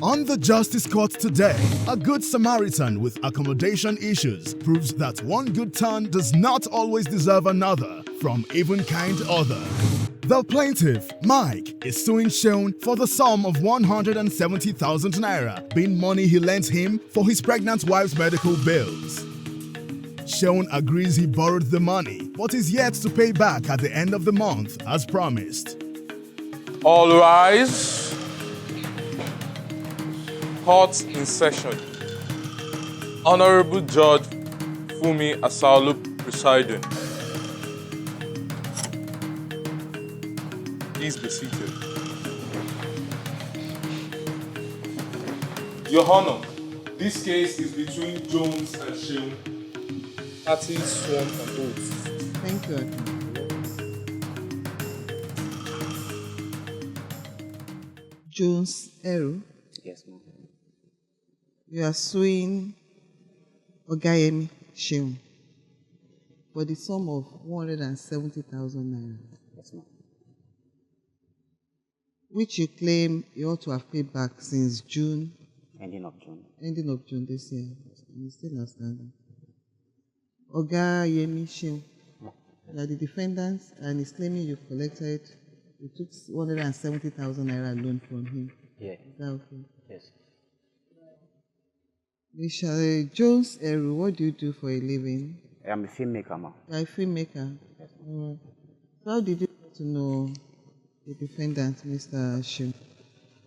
On the Justice Court today, a good Samaritan with accommodation issues proves that one good turn does not always deserve another from even kind other. The plaintiff, Mike, is suing Seun for the sum of 170,000 naira, being money he lent him for his pregnant wife's medical bills. Seun agrees he borrowed the money, but is yet to pay back at the end of the month as promised. All rise. Court in session. Honorable Judge Funmi Asaolu presiding. Please be seated. Your Honor, this case is between Jones and Seun. Parties sworn on oath. Thank you. Jones Eru. Yes, ma'am. You are suing Ogayemi Seun for the sum of 170,000 naira, Yes, ma'am. which you claim you ought to have paid back since June, Ending of June. ending of June this year, and it's still outstanding. Ogayemi Seun, you are the defendant, and he's claiming you collected, you took 170,000 naira loan from him. Yeah. Is that okay? Yes. Mr. Jones Eru, what do you do for a living? I'm a filmmaker, ma'am. You are a filmmaker. Yes. All right. So how did you get to know the defendant, Mr. Seun?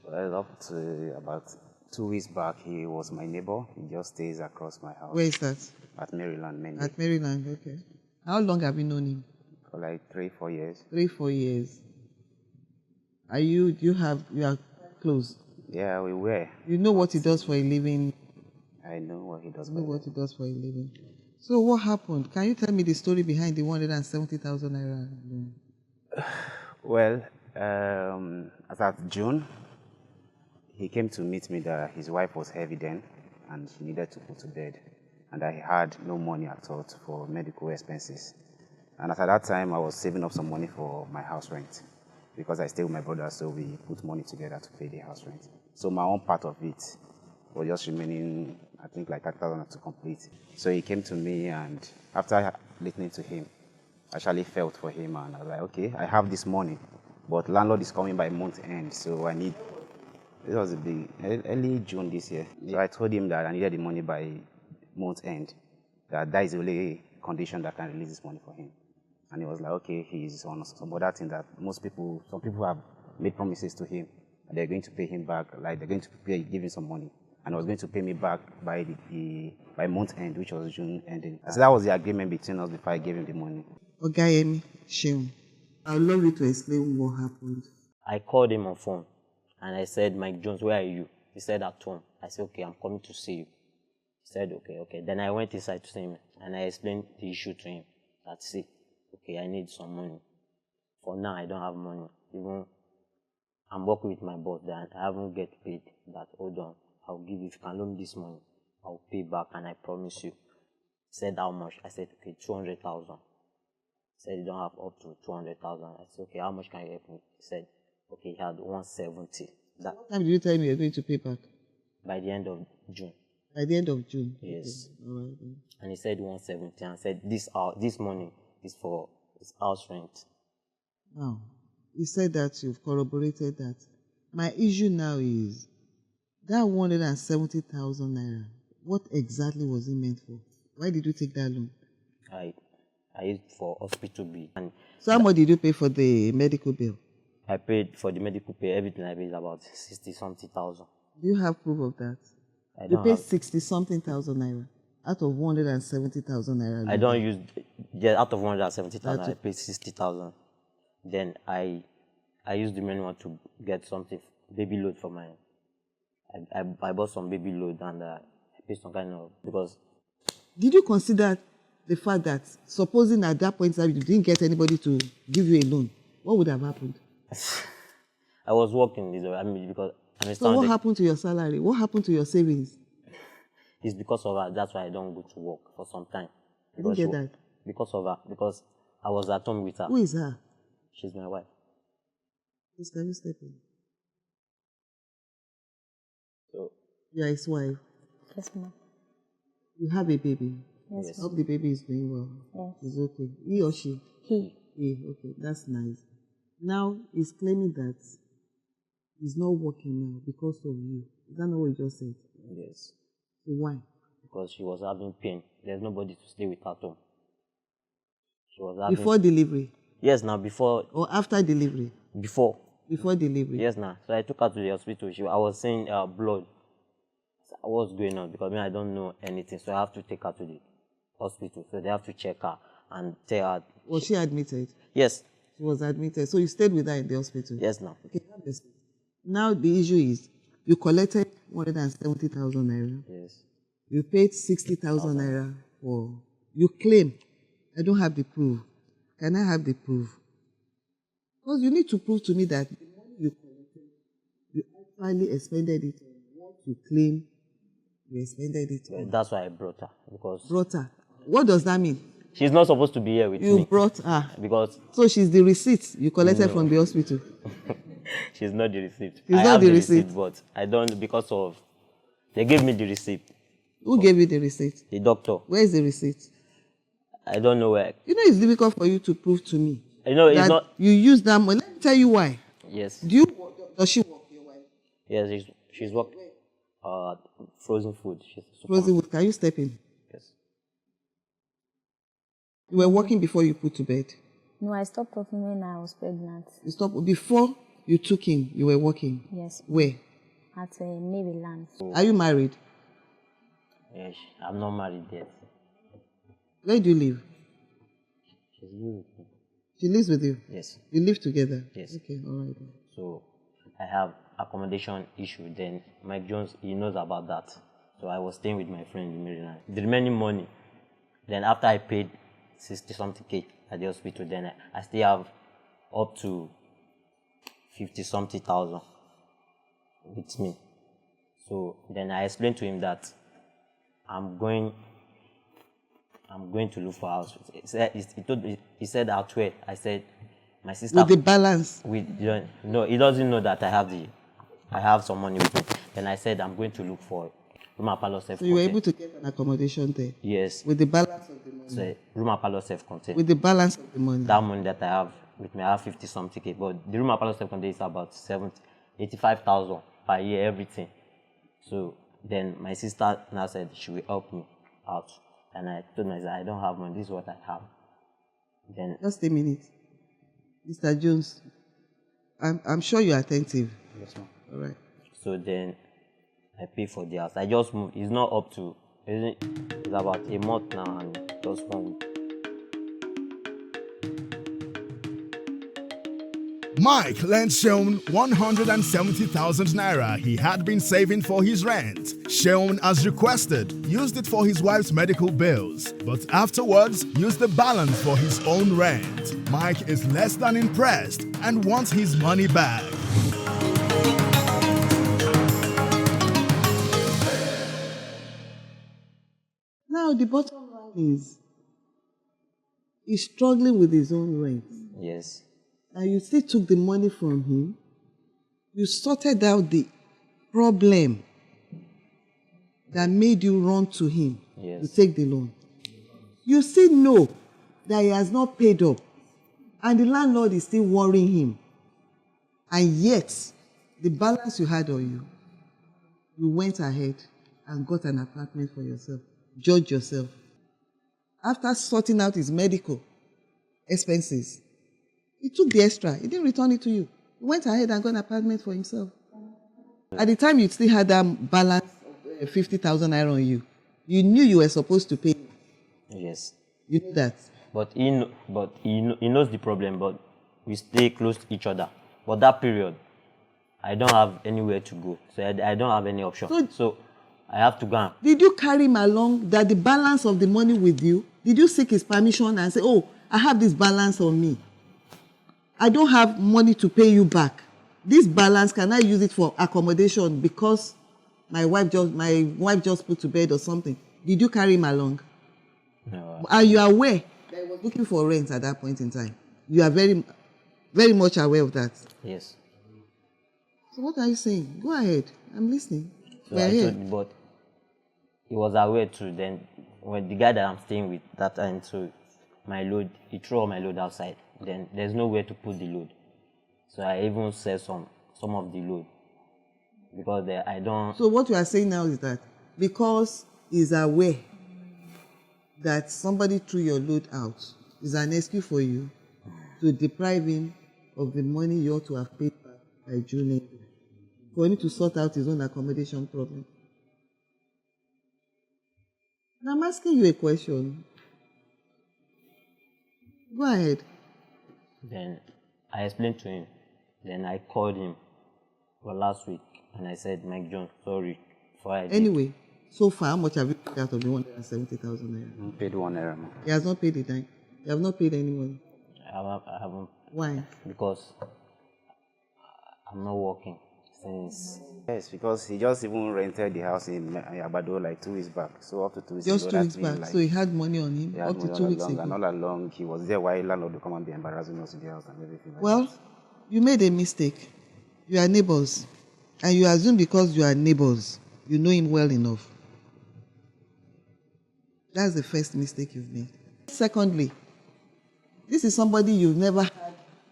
Well, up to about 2 weeks back, he was my neighbor. He just stays across my house. Where is that? At Maryland, mainly. At Maryland, okay. How long have you known him? For like 3-4 years. 3-4 years. You are close. Yeah, we were. You know what he does for a living. I know what he does. You know what he does for a living. So what happened? Can you tell me the story behind the 170,000 naira loan? Well, as at June, he came to meet me that his wife was heavy then, and she needed to go to bed, and I had no money at all for medical expenses. And at that time, I was saving up some money for my house rent, because I stay with my brother, so we put money together to pay the house rent. So my own part of it was just remaining, I think, like 30,000 to complete. So he came to me, and after listening to him, I actually felt for him, and I was like, okay, I have this money, but landlord is coming by month end, so I need. This was early June this year. So I told him that I needed the money by month end, that is the only condition that can release this money for him. And he was like, okay, he's on some other thing that some people have made promises to him, and they're going to pay him back, like they're going to give him some money, and he was going to pay me back by by month end, which was June ending. So that was the agreement between us before I gave him the money. Ogayemi Seun, I would love you to explain what happened. I called him on phone and I said, Mike Jones, where are you? He said, at home. I said, okay, I'm coming to see you. He said, okay. Then I went inside to see him and I explained the issue to him. That, see, okay, I need some money. For now, I don't have money. Even I'm working with my boss that I haven't get paid. That, hold on, I'll give you, if you can loan me this money, I'll pay back and I promise you. He said, how much? I said, okay, 200,000. He said, you don't have up to 200,000. I said, okay, how much can you help me? He said, okay, he had 170. That, What time did you tell me you're going to pay back? by the end of June. By the end of June? Yes. Okay. All right. Then. And he said 170. And I said, this money is for his house rent. Now, you said that you've corroborated that. My issue now is that 170,000 naira. What exactly was it meant for? Why did you take that loan? I used for hospital bill. And So how much did you pay for the medical bill? I paid for the medical pay, everything I paid is about 60-something thousand. Do you have proof of that? I You don't paid have, 60-something thousand naira out of 170,000 naira. I don't use, out of 170,000, I That's- paid 60,000. Then I used the main one to get something, baby load for my, I bought some baby load and I paid some kind of, because Did you consider the fact that supposing at that point in time you didn't get anybody to give you a loan, what would have happened? I was working, because I'm a So what student. happened to your salary? What happened to your savings? It's because of her, that's why I don't go to work for some time. I didn't get that. Because of her, because I was at home with her. Who is her? She's my wife. Please, can you step in? So You are his wife. Yes, ma'am. You have a baby. Yes, Yes. I hope the baby is doing well. Yes. He's okay. He or she? He. He. Okay, that's nice. Now he's claiming that he's not working now because of you. Is that not what you just said? yes, So why? because she was having pain. There's nobody to stay with at home. She was having Before delivery yes now before or after delivery? before Before delivery. yes now. So I took her to the hospital. I was seeing blood. So what's going on? Because I don't know anything, so I have to take her to the hospital. So they have to check her and tell her. Was she admitted? Yes, She was admitted. So you stayed with her in the hospital? yes now. Okay, now the issue is you collected 170,000 naira. Yes, You paid 60,000 naira for. You claim, I don't have the proof. Can I have the proof? Because you need to prove to me that the money you collected, you actually expended it on what you claim you expended it on. that's why I brought her because Brought her. What does that mean? she's not supposed to be here with You me brought her. because So she's the receipt you collected from the hospital. she's not the receipt. She's I not have the the receipt. but I don't because of they gave me the receipt. Who gave you the receipt? The doctor. Where is the receipt? I don't know where. You know it's difficult for you to prove to me You know, it's that not. you use that money. Let me tell you why. Yes. Does she work, your wife? Yes, she's working. Frozen food. She's a supermarket. Frozen wood, can you step in? Yes. You were working before you put to bed. No, I stopped working when I was pregnant. You stopped before you took him, you were working. Yes. Where? At Maryland. Are you married? Yes. I'm not married yet. Where do you live? She's living with me. She lives with you. Yes. You live together? Yes. Okay, all right. So I have accommodation issue. Then Mike Jones, he knows about that. So I was staying with my friend in Maryland. The remaining money, then after I paid 60 something K at the hospital, then I still have up to 50 something thousand with me. So then I explained to him that I'm going to look for a house. He said out where. I said my sister With the balance. no, he doesn't know that I have some money with me. Then I said I'm going to look for room and parlor self. So you were able to get an accommodation there? Yes. With the balance of the money? So room and parlor self contained. With the balance of the money? That money that I have with me, I have 50 something K. But the room and parlor self contained is about 85,000 per year, everything. So then my sister now said she will help me out. And I told her, I don't have money, this is what I have. Then Just a minute. Mr. Jones, I'm sure you're attentive. yes, ma'am. All right. So then I pay for the house. I just moved. It's not up to, it's about a month now and just 1 week. Mike lent Seun 170,000 naira he had been saving for his rent. Seun, as requested, used it for his wife's medical bills, but afterwards used the balance for his own rent. Mike is less than impressed and wants his money back. Now the bottom line is he's struggling with his own rent. Yes. And you still took the money from him. You sorted out the problem that made you run to him Yes. to take the loan. You still know that he has not paid up. And the landlord is still worrying him. And yet, the balance you had on you, you went ahead and got an apartment for yourself. Judge yourself. After sorting out his medical expenses, he took the extra. He didn't return it to you. He went ahead and got an apartment for himself. At the time you still had that balance of 50,000 naira on you, you knew you were supposed to pay. Yes. You knew that. But he knows the problem, but we stay close to each other. But that period, I don't have anywhere to go. So I don't have any option. So I have to go. Did you carry him along that the balance of the money with you? Did you seek his permission and say, oh, I have this balance on me. I don't have money to pay you back. This balance, can I use it for accommodation because my wife just put to bed or something? Did you carry him along? No. Are you aware that he was looking for rent at that point in time? You are very, very much aware of that. Yes. So what are you saying? Go ahead. I'm listening. So We're I here. told him, but he was aware too. Then when the guy that I'm staying with that time, so my load, he threw all my load outside. Then there's nowhere to put the load. So I even sell some of the load because I don't. So what you are saying now is that because he's aware that somebody threw your load out, is an excuse for you to deprive him of the money you ought to have paid back by June end, for him to sort out his own accommodation problem. Now I'm asking you a question. Go ahead. Then I explained to him. Then I called him for last week and I said, Mike John, sorry for I did. Anyway, so far, how much have you paid out of the 170,000 naira? Paid 1 naira. He has not paid the dime. You have not paid any money. I haven't. Why? Because I'm not working since. Yes, because he just even rented the house in Abado like 2 weeks back. So up to 2 weeks Just ago, 2 weeks that means, back. like, So he had money on him he had up to money 2 all weeks along, ago. and all along he was there while landlord would come and be embarrassing us in the house and everything. Like Well, that. you made a mistake. You are neighbors. And you assume because you are neighbors, you know him well enough. That's the first mistake you've made. Secondly, this is somebody you've never had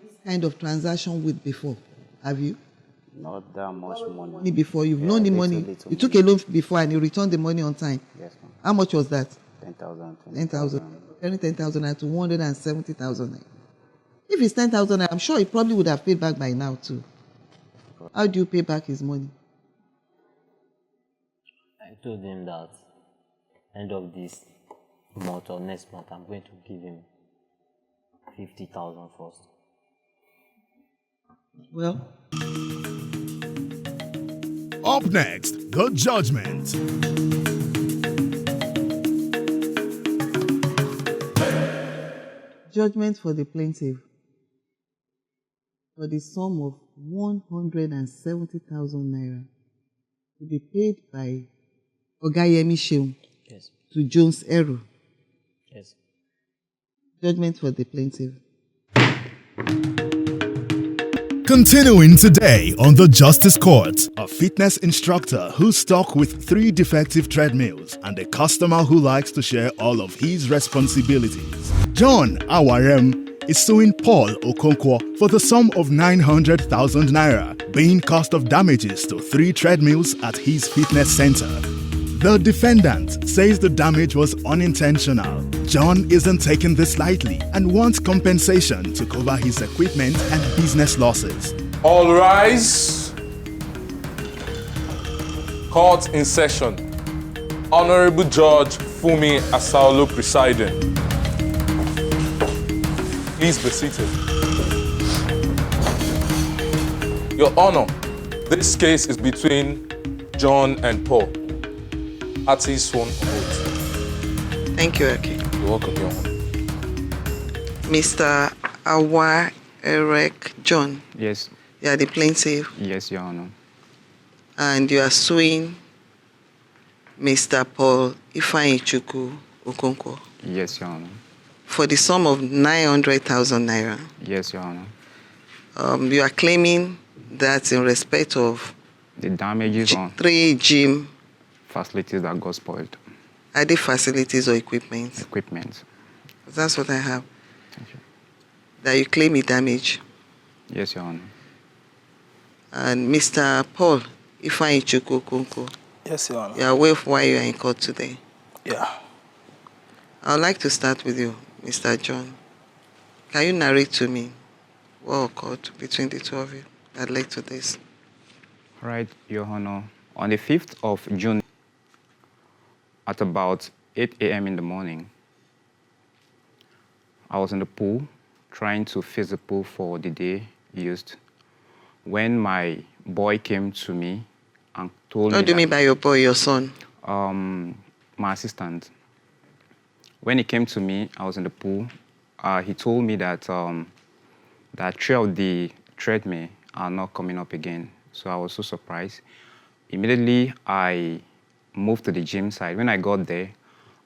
this kind of transaction with before. Have you? Not that much money. Money before. You've Yeah, loaned him little, money. little You took a loan before and you returned the money on time. Yes, ma'am. How much was that? 10,000, 10,000. Turning 10,000 to 170,000. If it's 10,000, I'm sure he probably would have paid back by now too. How do you pay back his money? I told him that end of this month or next month, I'm going to give him 50,000 first. Well, Up next, the judgment. judgment for the plaintiff for the sum of 170,000 naira to be paid by Ogayemi Sheun Yes. to Jones Eru. Yes. Judgment for the plaintiff. Continuing today on the Justice Court, a fitness instructor who's stuck with 3 defective treadmills and a customer who likes to share all of his responsibilities. John Awarem is suing Paul Okonkwo for the sum of 900,000 naira, being cost of damages to 3 treadmills at his fitness center. The defendant says the damage was unintentional. John isn't taking this lightly and wants compensation to cover his equipment and business losses. All rise. Court in session. Honorable Judge Funmi Asaolu presiding. Please be seated. Your Honor, this case is between John and Paul. Parties sworn on oath. Thank you, Aki. You're welcome, Your Honor. Mr. Awa Eric John, Yes, you are the plaintiff yes, Your Honor. and you are suing Mr. Paul Ifeanyichukwu Okonkwo Yes, Your Honor. for the sum of 900,000 naira. Yes, Your Honor. You are claiming that in respect of The damages on 3 gym, facilities that got spoiled, are they facilities or equipment? equipment. That's what I have. Thank you. That you claim it damage. Yes, Your Honor. And Mr. Paul Ifeanyichukwu Okonkwo, Yes, Your Honor. you are aware of why you are in court today. Yeah. I would like to start with you, Mr. John. Can you narrate to me what occurred between the two of you that led to this? Right, Your Honor. On the 5th of June, at about 8 a.m. in the morning, I was in the pool trying to fix the pool for the day used when my boy came to me and told me What do you that- mean by your boy, your son? my assistant. When he came to me, I was in the pool. He told me that that 3 of the treadmill are not coming up again. So I was so surprised. Immediately, I moved to the gym side. When I got there,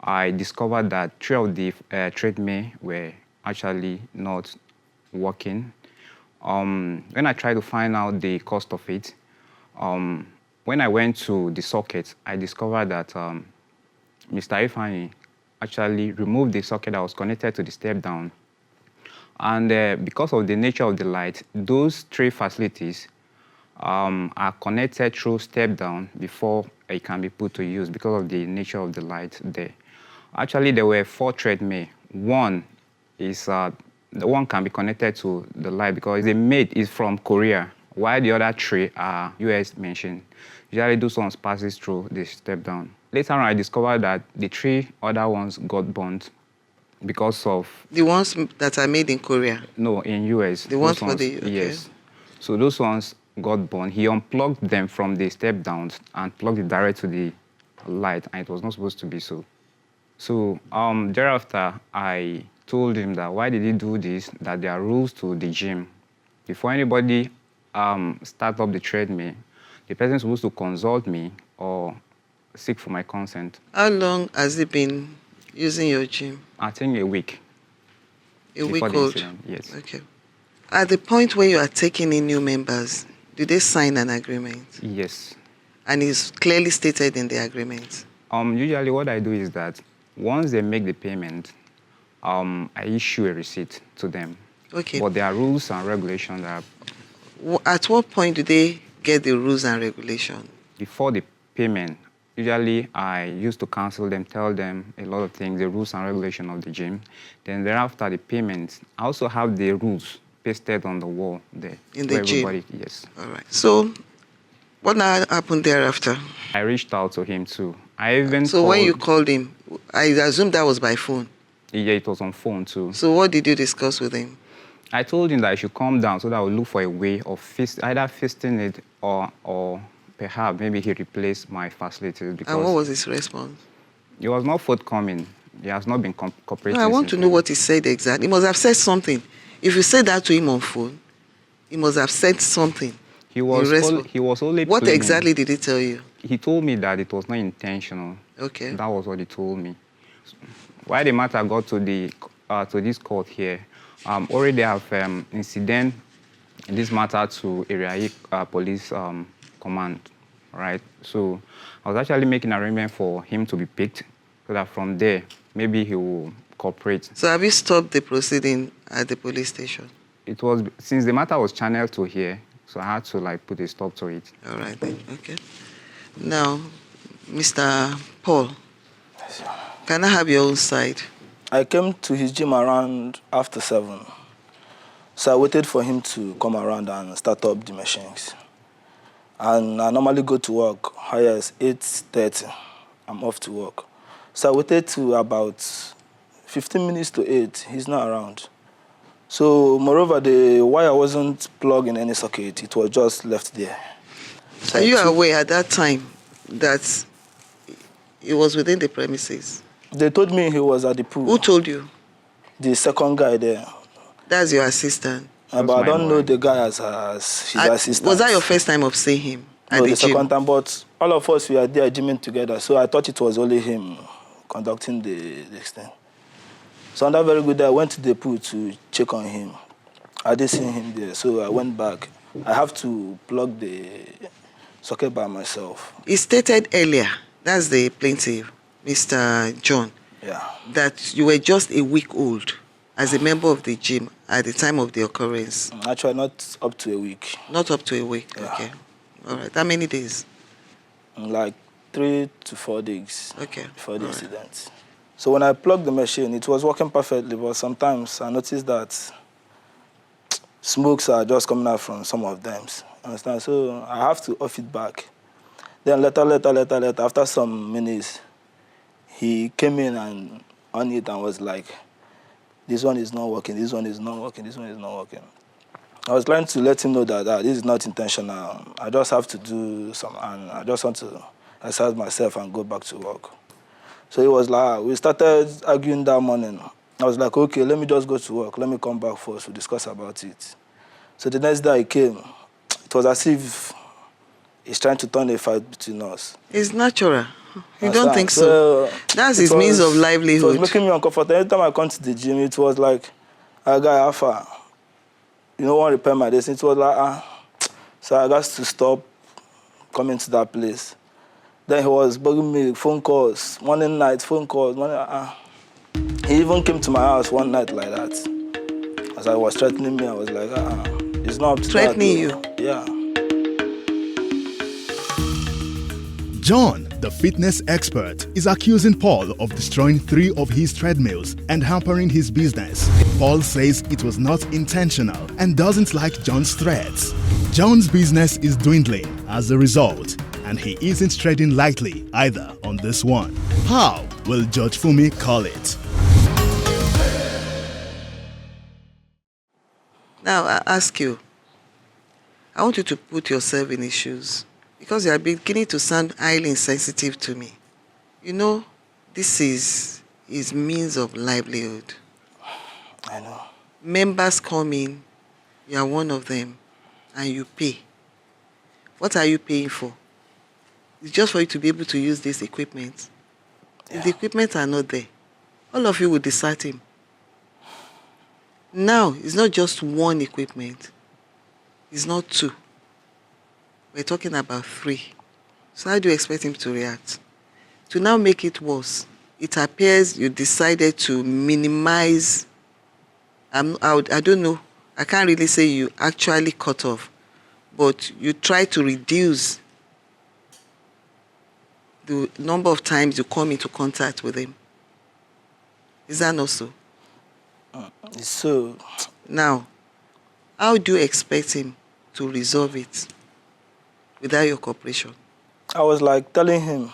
I discovered that 3 of the treadmill were actually not working. When I tried to find out the cost of it, When I went to the socket, I discovered that Mr. Ifeanyi actually removed the socket that was connected to the step down. And because of the nature of the light, those 3 facilities are connected through step down before it can be put to use because of the nature of the light there. Actually, there were 4 treadmill. One is the one can be connected to the light because the mate is from Korea, while the other 3 are US mentioned. Usually those ones passes through the step down. Later on, I discovered that the 3 other ones got burnt because of... The ones that are made in Korea? No, in US. The ones for the... Okay. Yes. So those ones got burned. He unplugged them from the step downs and plugged it direct to the light, and it was not supposed to be so. So thereafter, I told him that why did he do this, that there are rules to the gym. Before anybody start up the treadmill, the person is supposed to consult me or seek for my consent. How long has he been using your gym? I think a week. A week old? Yes. Okay. At the point when you are taking in new members, did they sign an agreement? Yes. And it's clearly stated in the agreement? Usually what I do is that once they make the payment, I issue a receipt to them. Okay. But there are rules and regulations that... At what point do they get the rules and regulations? Before the payment, usually I used to counsel them, tell them a lot of things, the rules and regulations of the gym. Then thereafter the payment, I also have the rules pasted on the wall there. In the gym? Yes. All right. So what now happened thereafter? I reached out to him too. I even So when you called him, I assume that was by phone? Yeah, it was on phone too. So what did you discuss with him? I told him that I should calm down so that I would look for a way of either fisting it or perhaps maybe he replaced my facilities. Because and what was his response? He was not forthcoming. He has not been cooperating. No, I want to know what he said exactly. He must have said something. If you said that to him on phone, he must have said something. He was only What claiming, exactly did he tell you? He told me that it was not intentional. Okay. That was what he told me. Why the matter got to this court here, already have incident in this matter to Area Police Command, right? So I was actually making an arrangement for him to be picked so that from there, maybe he will cooperate. So have you stopped the proceeding at the police station? It was, since the matter was channeled to here, so I had to put a stop to it. All right then, okay. Now, Mr. Paul, can I have your own side? I came to his gym around after 7. So I waited for him to come around and start up the machines. And I normally go to work higher as 8:30. I'm off to work. So I waited to about 15 minutes to 8. He's not around. So moreover, the wire wasn't plugged in any socket. It was just left there. So are you aware at that time that he was within the premises? They told me he was at the pool. Who told you? The second guy there. That's your assistant? But I don't know the guy as his assistant. Was that your first time of seeing him at no, the the gym? second time, but all of us, we are there gymming together, so I thought it was only him conducting the thing. So on that very good day, I went to the pool to check on him. I didn't see him there, so I went back. I have to plug the socket by myself. He stated earlier, that's the plaintiff, Mr. John, yeah, that you were just a week old as a member of the gym at the time of the occurrence. Actually, not up to a week. Not up to a week, yeah. Okay. All right, how many days? Like 3 to 4 days okay. Before the incident. So when I plugged the machine, it was working perfectly, but sometimes I noticed that smokes are just coming out from some of them. Understand? So I have to off it back. Then later, after some minutes, he came in and on it and was like, this one is not working, this one is not working, this one is not working. I was trying to let him know that this is not intentional. I just have to do some, and I just want to exercise myself and go back to work. So he was like, we started arguing that morning. I was like, okay, let me just go to work. Let me come back first to discuss about it. So the next day he came. It was as if he's trying to turn a fight between us. It's natural. You don't think so? That's his means of livelihood. It was making me uncomfortable. Every time I come to the gym, it was like, I got Alpha. You know, want to repair my destiny. It was like, so I got to stop coming to that place. Then he was bugging me, phone calls, morning, night, phone calls. He even came to my house one night like that. As I was threatening me, I was like, it's not up to Threatening you? Yeah. John, the fitness expert, is accusing Paul of destroying 3 of his treadmills and hampering his business. Paul says it was not intentional and doesn't like John's threats. John's business is dwindling as a result, and he isn't treading lightly either on this one. How will Judge Funmi call it? Now, I ask you, I want you to put yourself in his shoes, because you are beginning to sound highly insensitive to me. You know, this is his means of livelihood. I know. Members come in, you are one of them, and you pay. What are you paying for? It's just for you to be able to use this equipment. Yeah. If the equipment are not there, all of you will desert him. Now, it's not just one equipment. It's not 2. We're talking about 3. So how do you expect him to react? To now make it worse, it appears you decided to minimize. I don't know. I can't really say you actually cut off, but you try to reduce the number of times you come into contact with him. Is that not so? It's so. Now, how do you expect him to resolve it without your cooperation? I was like telling him,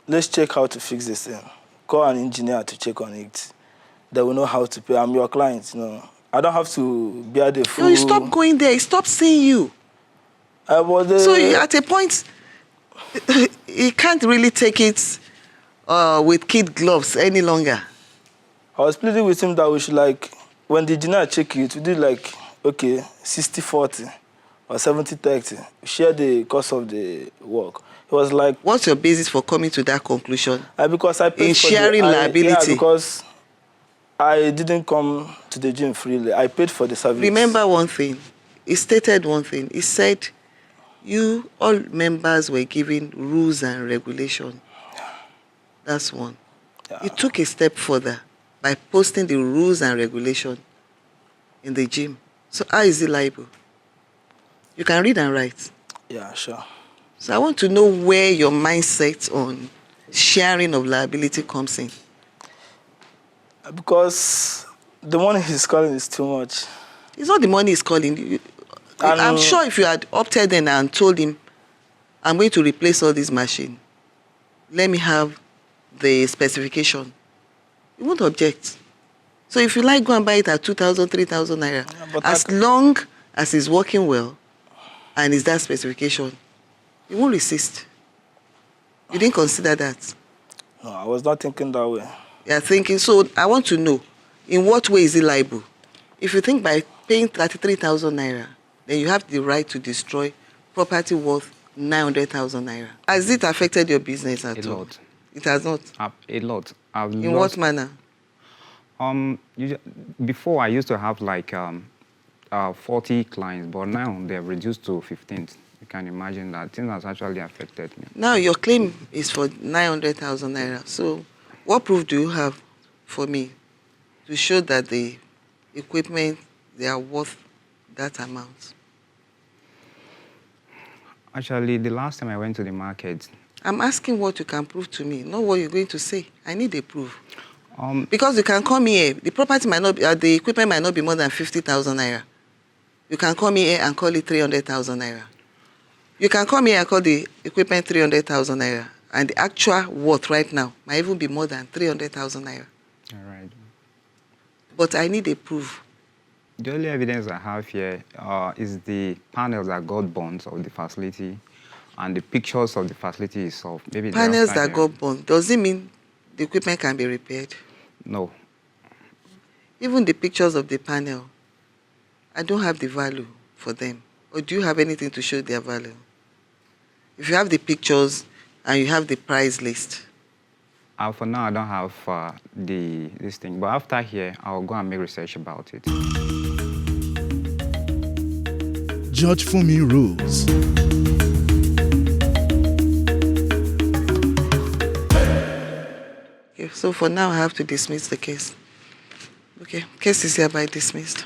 let's check how to fix this thing. Call an engineer to check on it. They will know how to pay. I'm your client, you know. I don't have to bear the full... No, you stop going there. He stopped seeing you. So at a point, he can't really take it with kid gloves any longer. I was pleading with him that we should, like, when the engineer check it, we did like, okay, 60-40 or 70-30. Share the cost of the work. It was like... What's your basis for coming to that conclusion? Because I paid in for sharing liability. Yeah, because I didn't come to the gym freely. I paid for the service. Remember one thing. He stated one thing. He said, you, all members were given rules and regulations. That's one. Yeah. He took a step further by posting the rules and regulations in the gym. So how is he liable? You can read and write. Yeah, sure. So I want to know where your mindset on sharing of liability comes in. Because the money he's calling is too much. It's not the money he's calling. I'm sure if you had opted in and told him, I'm going to replace all this machine, let me have the specification, he won't object. So if you like, go and buy it at 2,000, 3,000 naira. Yeah, as long as it's working well and it's that specification, he won't resist. You didn't consider that? No, I was not thinking that way. You're thinking, so I want to know, in what way is he liable? If you think by paying 33,000 naira, then you have the right to destroy property worth 900,000 naira. Has it affected your business at all? A lot. It has not? A lot. In what manner? Before, I used to have like 40 clients, but now they've reduced to 15. You can imagine that thing has actually affected me. Now your claim is for 900,000 naira. So what proof do you have for me to show that the equipment, they are worth that amount? Actually, the last time I went to the market... I'm asking what you can prove to me, not what you're going to say. I need a proof. Because you can come here, the property might not be, the equipment might not be more than 50,000 naira. You can come here and call it 300,000 naira. You can come here and call the equipment 300,000 naira, and the actual worth right now might even be more than 300,000 naira. All right. But I need a proof. The only evidence I have here is the panels that got burnt of the facility and the pictures of the facility itself. Maybe panels that got burnt, does it mean the equipment can be repaired? No. Even the pictures of the panel, I don't have the value for them. Or do you have anything to show their value? If you have the pictures and you have the price list. For now, I don't have this thing. But after here, I'll go and make research about it. Judge Funmi rules. Okay, so for now I have to dismiss the case. Okay, case is hereby dismissed.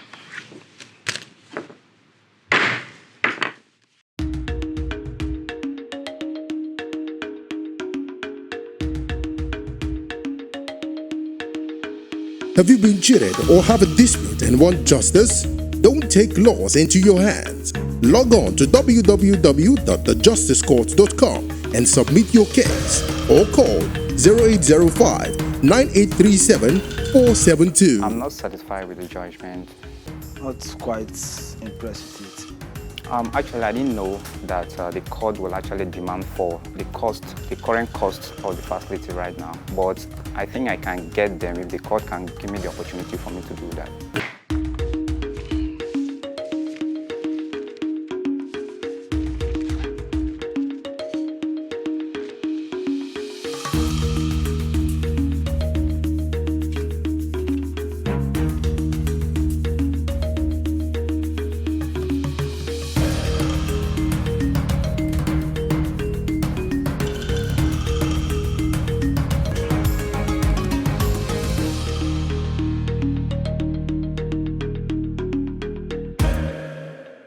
Have you been cheated or have a dispute and want justice? Don't take laws into your hands. Log on to www.thejusticecourt.com and submit your case or call 0805-9837-472. I'm not satisfied with the judgment. Not quite impressed with it. Actually, I didn't know that the court will actually demand for the current cost of the facility right now. But I think I can get them if the court can give me the opportunity for me to do that.